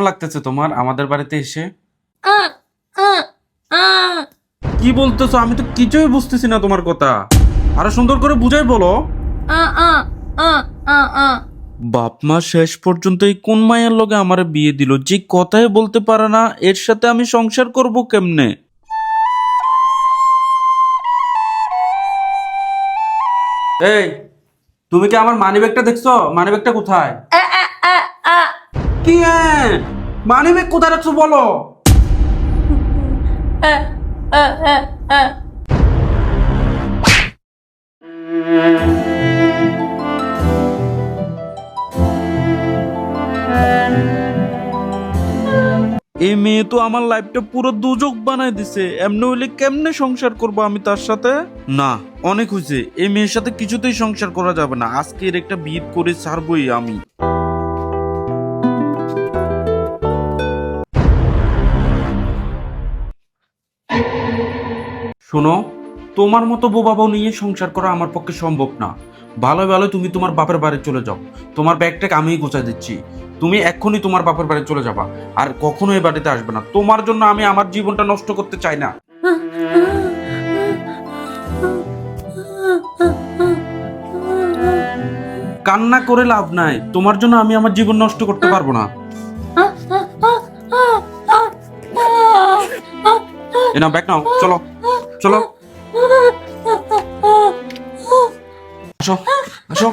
লাগতেছে তোমার আমাদের বাড়িতে এসে? আহ, আহ, আহ। কি বলতেছো? আমি তো কিছুই বুঝতেছি না তোমার কথা। আরো সুন্দর করে বুঝাই বলো। আহ, আহ, আহ, আহ, আহ। বাপ মা শেষ পর্যন্ত এই কোন মায়ের লগে আমারে বিয়ে দিল, যে কথাই বলতে পারে না, এর সাথে আমি সংসার করব কেমনে? এই, তুমি কি আমার মানিব্যাগটা দেখছো? মানিব্যাগটা কোথায়? আহ, আহ, আহ, আহ। কি মানিব্যাগ কোথায় রাখছো বলো। আহ, আহ, আহ, আহ। এই মেয়ে তো আমার লাইফটা পুরো দুজক বানায় দিছে। এমনি হইলে কেমনে সংসার করব আমি তার সাথে? না, অনেক হয়েছে। এই মেয়ের সাথে কিছুতেই সংসার করা যাবে না। আজকে এর একটা বিয়ে করে ছাড়বই আমি। শোনো, তোমার মতো বোবা বউ নিয়ে সংসার করা আমার পক্ষে সম্ভব না। ভালো ভালো তুমি তোমার বাপের বাড়ি চলে যাও। তোমার ব্যাগটাকে আমিই গোছায় দিচ্ছি। তুমি এক্ষুনি তোমার বাপের বাড়ি চলে যাবা। আর কখনো এই বাড়িতে আসবে না। তোমার জন্য আমি আমার জীবনটা নষ্ট করতে চাই না। কান্না করে লাভ নাই। তোমার জন্য আমি আমার জীবন নষ্ট করতে পারবো না। এ নাও, ব্যাগ নাও, চলো চলো। আসো আসো।